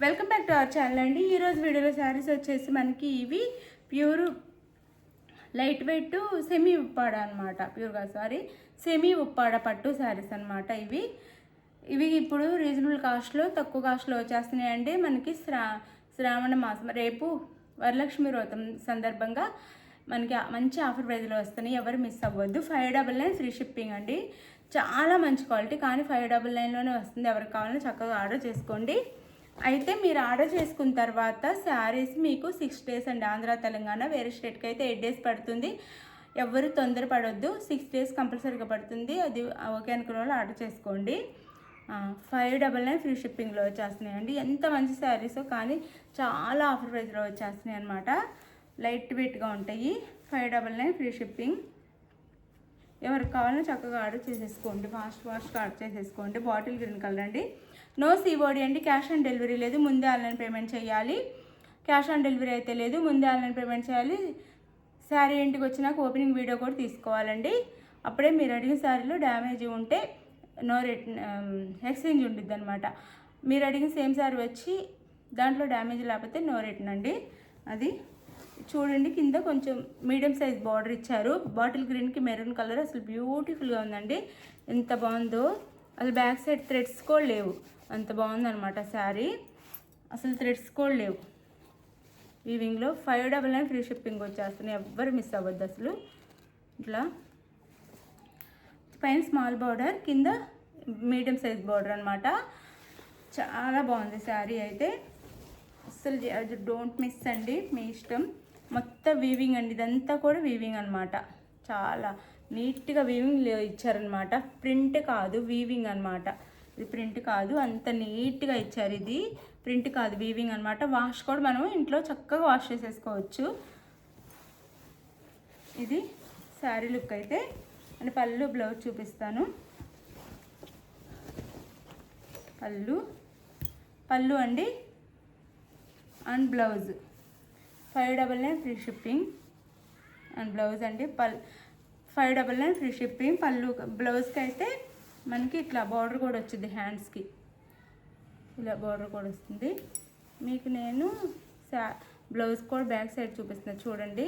Welcome back to our channel అండి. ఈరోజు వీడియోలో శారీస్ వచ్చేసి మనకి ఇవి pure light weight semi Uppada అనమాట. ప్యూర్గా సెమీ ఉప్పాడ పట్టు శారీస్ అనమాట. ఇవి ఇప్పుడు రీజనబుల్ కాస్ట్లో తక్కువ కాస్ట్లో వచ్చేస్తున్నాయండి. మనకి శ్రావణ మాసం రేపు వరలక్ష్మి వ్రతం సందర్భంగా మనకి మంచి ఆఫర్ ప్రైజ్లో వస్తున్నాయి. ఎవరు మిస్ అవ్వద్దు. 599 ఫ్రీ షిప్పింగ్ అండి. చాలా మంచి క్వాలిటీ, కానీ 599లోనే వస్తుంది. ఎవరికి కావాలో చక్కగా ఆర్డర్ చేసుకోండి. అయితే మీరు ఆర్డర్ చేసుకున్న తర్వాత శారీస్ మీకు 6 డేస్ అండి. ఆంధ్ర తెలంగాణ వేరే స్టేట్కి అయితే 8 డేస్ పడుతుంది. ఎవరు తొందరపడొద్దు. 6 డేస్ కంపల్సరీగా పడుతుంది. అది ఓకే అనుకున్న వాళ్ళు ఆర్డర్ చేసుకోండి. 599 ఫ్రీ షిప్పింగ్లో వచ్చేస్తున్నాయండి. ఎంత మంచి శారీసో, కానీ చాలా ఆఫర్ ప్రైస్లో వచ్చేస్తున్నాయి అనమాట. లైట్ వెయిట్గా ఉంటాయి. 599 ఫ్రీ షిప్పింగ్. ఎవరికి కావాలో చక్కగా ఆర్డర్ చేసేసుకోండి. ఫాస్ట్గా ఆర్డర్ చేసేసుకోండి. బాటిల్ గ్రీన్ కలర్ అండి. నో సిఓడి అండి. క్యాష్ ఆన్ డెలివరీ లేదు. ముందే ఆన్లైన్ పేమెంట్ చేయాలి. క్యాష్ ఆన్ డెలివరీ అయితే లేదు. ముందే ఆన్లైన్ పేమెంట్ చేయాలి. శారీ ఇంటికి వచ్చినాక ఓపెనింగ్ వీడియో కూడా తీసుకోవాలండి. అప్పుడే మీరు అడిగిన శారీలో డ్యామేజ్ ఉంటే నో ఎక్స్చేంజ్ ఉంటుంది అనమాట. మీరు అడిగిన సేమ్ శారీ వచ్చి దాంట్లో డ్యామేజ్ లేకపోతే నో రిటర్న్ అండి. అది చూడండి, కింద కొంచెం మీడియం సైజ్ బార్డర్ ఇచ్చారు. బాటిల్ గ్రీన్కి మెరూన్ కలర్ అసలు బ్యూటిఫుల్గా ఉందండి. ఎంత బాగుందో. అసలు బ్యాక్ సైడ్ థ్రెడ్స్ కూడా లేవు. అంత బాగుందనమాట శారీ. అసలు థ్రెడ్స్ కూడా లేవు. వీవింగ్లో 599 ఫ్రీ షిప్పింగ్ వచ్చేస్తున్నాయి. ఎవ్వరు మిస్ అవ్వద్దు అసలు. ఇట్లా పైన స్మాల్ బార్డర్, కింద మీడియం సైజ్ బార్డర్ అనమాట. చాలా బాగుంది శారీ అయితే. అసలు డోంట్ మిస్ అండి, మీ ఇష్టం. మొత్తం వీవింగ్ అండి. ఇదంతా కూడా వీవింగ్ అనమాట. చాలా నీట్గా వీవింగ్ ఇచ్చారనమాట. ప్రింట్ కాదు, వీవింగ్ అనమాట. ఇది ప్రింట్ కాదు, అంత నీట్గా ఇచ్చారు. ఇది ప్రింట్ కాదు, వీవింగ్ అనమాట. వాష్ కూడా మనం ఇంట్లో చక్కగా వాష్ చేసేసుకోవచ్చు. ఇది శారీ లుక్ అయితే. అని పళ్ళు బ్లౌజ్ చూపిస్తాను. పళ్ళు అండి and blouse 599 free shipping. And blouse అండి 599 ఫ్రీ షిప్పింగ్. పళ్ళు బ్లౌజ్కి అయితే మనకి ఇట్లా బార్డర్ కూడా వచ్చింది. హ్యాండ్స్కి ఇలా బార్డర్ కూడా వస్తుంది. మీకు నేను బ్లౌజ్ కూడా బ్యాక్ సైడ్ చూపిస్తున్నాను చూడండి.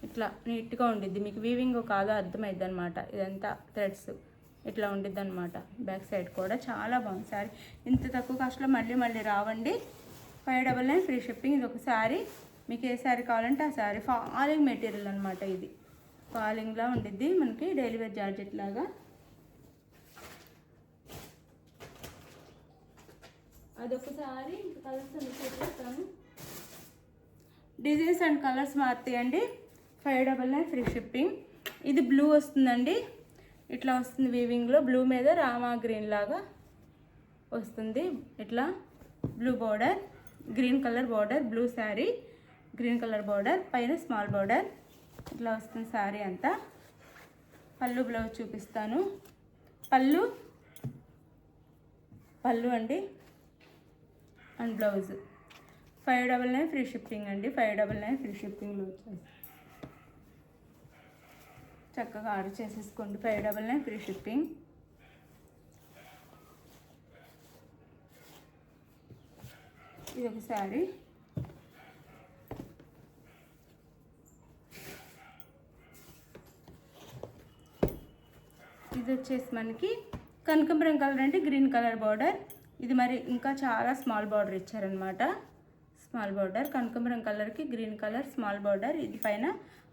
ఇట్లా నీట్గా ఉండిద్ది. మీకు వీవింగ్ కాదో అర్థమైద్ది అనమాట. ఇదంతా థ్రెడ్స్ ఇట్లా ఉండిద్ది అనమాట. బ్యాక్ సైడ్ కూడా చాలా బాగుంది శారీ. ఇంత తక్కువ కాస్ట్లో మళ్ళీ రావండి. 599 ఫ్రీ షిప్పింగ్. ఇది ఒక శారీ. మీకు ఏ శారీ కావాలంటే ఆ శారీ. ఫాలింగ్ మెటీరియల్ అనమాట. ఇది ఫాలింగ్లా ఉండిద్ది. మనకి డైలీ వేర్ జార్జెట్ లాగా. అదొకసారి కలర్స్ అన్ని చూపిస్తాను. డిజైన్స్ అండ్ కలర్స్ మారుతాయండి. 599 ఫ్రీ షిప్పింగ్. ఇది బ్లూ వస్తుందండి. ఇట్లా వస్తుంది వీవింగ్లో. బ్లూ మీద రామా గ్రీన్ లాగా వస్తుంది. ఇట్లా blue border, green colour border, blue sari, green colour border, పైన స్మాల్ బార్డర్. ఇట్లా వస్తుంది శారీ అంతా. పళ్ళు బ్లౌజ్ చూపిస్తాను. పళ్ళు అండి అండ్ బ్లౌజ్ 599 ఫ్రీ షిప్పింగ్ అండి. 599 ఫ్రీ షిప్పింగ్లో వచ్చేసి చక్కగా ఆర్డర్ చేసేసుకోండి. 599 ఫ్రీ షిప్పింగ్. ఇది ఒక శారీ. ఇది వచ్చేసి మనకి కనకాంబరం కలర్ అంటే గ్రీన్ కలర్ బార్డర్. ఇది మరి ఇంకా చాలా స్మాల్ బార్డర్ ఇచ్చారనమాట. స్మాల్ బార్డర్ కనకాంబరం కలర్కి గ్రీన్ కలర్ స్మాల్ బార్డర్. ఇది పైన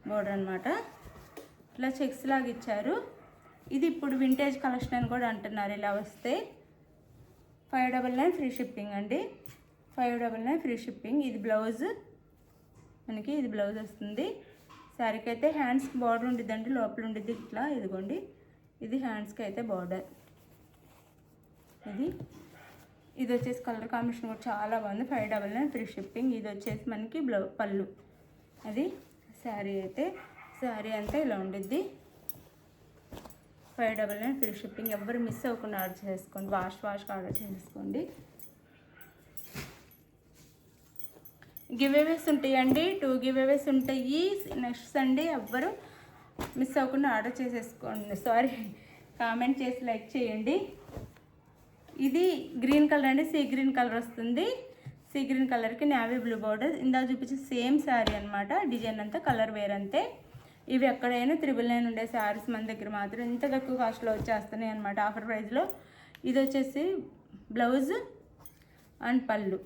బార్డర్ అనమాట. ఇట్లా చెక్స్ లాగా ఇచ్చారు. ఇది ఇప్పుడు వింటేజ్ కలెక్షన్ అని కూడా అంటున్నారు. ఇలా వస్తే 599 ఫ్రీ షిప్పింగ్ అండి. 599 ఫ్రీ షిప్పింగ్. ఇది బ్లౌజ్ మనకి. ఇది బ్లౌజ్ వస్తుంది. శారీకి అయితే హ్యాండ్స్కి బార్డర్ ఉండిద్దండి. లోపల ఉండిద్ది ఇట్లా. ఇదిగోండి, ఇది హ్యాండ్స్కి అయితే బార్డర్. ఇది వచ్చేసి కలర్ కాంబినేషన్ కూడా చాలా బాగుంది. 599 ఫ్రీ షిప్పింగ్. ఇది వచ్చేసి మనకి పళ్ళు. అది శారీ అయితే. శారీ అంతా ఇలా ఉండిద్ది. 599 ఫ్రీ షిప్పింగ్. ఎవరు మిస్ అవ్వకుండా ఆర్డర్ చేసుకోండి. వాష్గా ఆర్డర్ చేసుకోండి. గివ్ అవేస్ ఉంటాయండి. 2 గివ్ అవేస్ ఉంటాయి నెక్స్ట్ సండే. ఎవ్వరు మిస్ అవ్వకుండా ఆర్డర్ చేసేసుకోండి. కామెంట్ చేసి లైక్ చేయండి. ఇది గ్రీన్ కలర్ అండి. సీ గ్రీన్ కలర్ వస్తుంది. సీ గ్రీన్ కలర్కి నేవీ బ్లూ బార్డర్. ఇందాక చూపించే సేమ్ శారీ అనమాట. డిజైన్ అంతా కలర్ వేర్ అంతే. ఇవి ఎక్కడైనా 999 ఉండే శారీస్ మన దగ్గర మాత్రం ఇంత తక్కువ కాస్ట్లో వచ్చేస్తున్నాయి అనమాట, ఆఫర్ ప్రైస్లో. ఇది వచ్చేసి బ్లౌజ్ అండ్ పళ్ళు.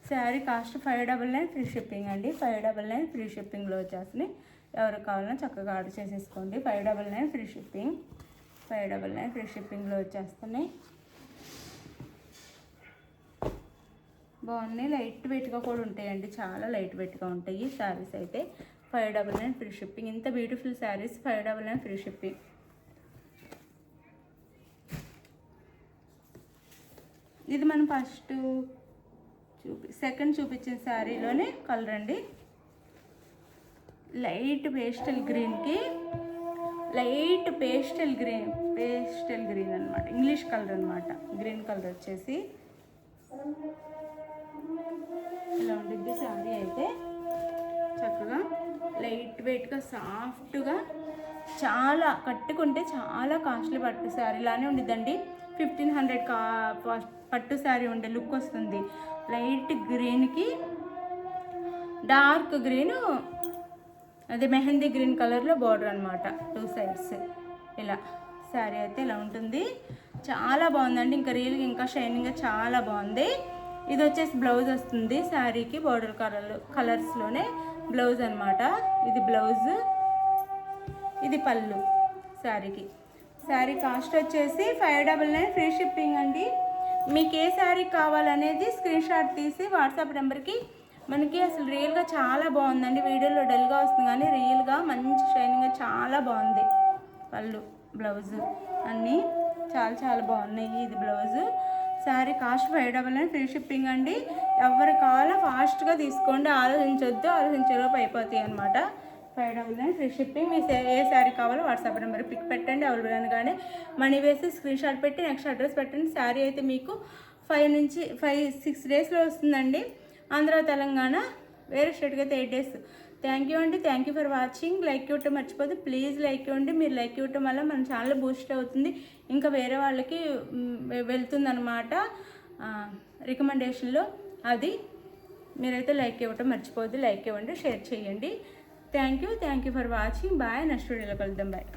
శారీ కాస్ట్ 599 ఫ్రీ షిప్పింగ్ అండి. 599 ఫ్రీ షిప్పింగ్లో వచ్చేస్తున్నాయి. ఎవరికి కావాలన్నా చక్కగా ఆర్డర్ చేసేసుకోండి. 599 ఫ్రీ షిప్పింగ్. 599 ఫ్రీ షిప్పింగ్లో వచ్చేస్తున్నాయి. బాగున్నాయి. లైట్ వెయిట్గా కూడా ఉంటాయండి, చాలా లైట్ వెయిట్గా ఉంటాయి శారీస్ అయితే. 599 ఫ్రీ షిప్పింగ్. ఇంత బ్యూటిఫుల్ శారీస్ 599 ఫ్రీ షిప్పింగ్. ఇది మనం ఫస్ట్ సెకండ్ చూపించిన శారీలోనే కలర్ అండి. లైట్ పేస్టల్ గ్రీన్కి లైట్ పేస్టల్ గ్రీన్ అనమాట. ఇంగ్లీష్ కలర్ అనమాట. గ్రీన్ కలర్ వచ్చేసి ఇలా ఉంటుంది శారీ అయితే. చక్కగా లైట్ వెయిట్గా సాఫ్ట్గా, చాలా కట్టుకుంటే చాలా కాస్ట్లీ పట్టు శారీ లానే ఉండిద్దండి. 1500 పట్టు శారీ ఉండే లుక్ వస్తుంది. లైట్ గ్రీన్కి డార్క్ గ్రీను, అదే మెహందీ గ్రీన్ కలర్లో బార్డర్ అనమాట, 2 సైడ్స్. ఇలా శారీ అయితే ఇలా ఉంటుంది. చాలా బాగుందండి. ఇంకా రియల్గా ఇంకా షైనింగ్గా చాలా బాగుంది. ఇది వచ్చేసి బ్లౌజ్ వస్తుంది శారీకి. బార్డర్ కలర్స్లోనే బ్లౌజ్ అనమాట. ఇది బ్లౌజ్, ఇది పళ్ళు శారీకి. శారీ కాస్ట్ వచ్చేసి 599 ఫ్రీ షిప్పింగ్ అండి. మీకు ఏ శారీ కావాలనేది స్క్రీన్ షాట్ తీసి వాట్సాప్ నెంబర్కి. మనకి అసలు రియల్గా చాలా బాగుందండి. వీడియోలో డల్గా వస్తుంది కానీ రియల్గా మంచి షైనింగ్గా చాలా బాగుంది. పళ్ళు, బ్లౌజు అన్నీ చాలా చాలా బాగున్నాయి. ఇది blouse. Sari cost 599 free shipping అండి. ఎవరు కావాలో ఫాస్ట్గా తీసుకోండి, ఆలోచించేలోపు అయిపోతాయి అనమాట. 599 ఫ్రీ షిప్పింగ్. మీ ఏ శారీ కావాలో వాట్సాప్ నెంబర్ పిక్ పెట్టండి, అవైలబుల్ అనగానే మనీ వేసి స్క్రీన్ షాట్ పెట్టి నెక్స్ట్ అడ్రస్ పెట్టండి. శారీ అయితే మీకు 5-6 డేస్లో వస్తుందండి. ఆంధ్ర, తెలంగాణ, వేరే స్టేట్కి అయితే 8 డేస్. థ్యాంక్ యూ అండి. Thank you for watching. Like ఇవ్వటం మర్చిపోతే ప్లీజ్ లైక్ ఇవ్వండి. మీరు లైక్ ఇవ్వటం వల్ల మన ఛానల్ బూస్ట్ అవుతుంది, ఇంకా వేరే వాళ్ళకి వెళ్తుందన్నమాట రికమెండేషన్లో. అది మీరైతే లైక్ ఇవ్వటం మర్చిపోద్దు. లైక్ ఇవ్వండి, షేర్ చేయండి. Thank you for watching. Bye. Next వీడియోలో కలుద్దాం. బాయ్.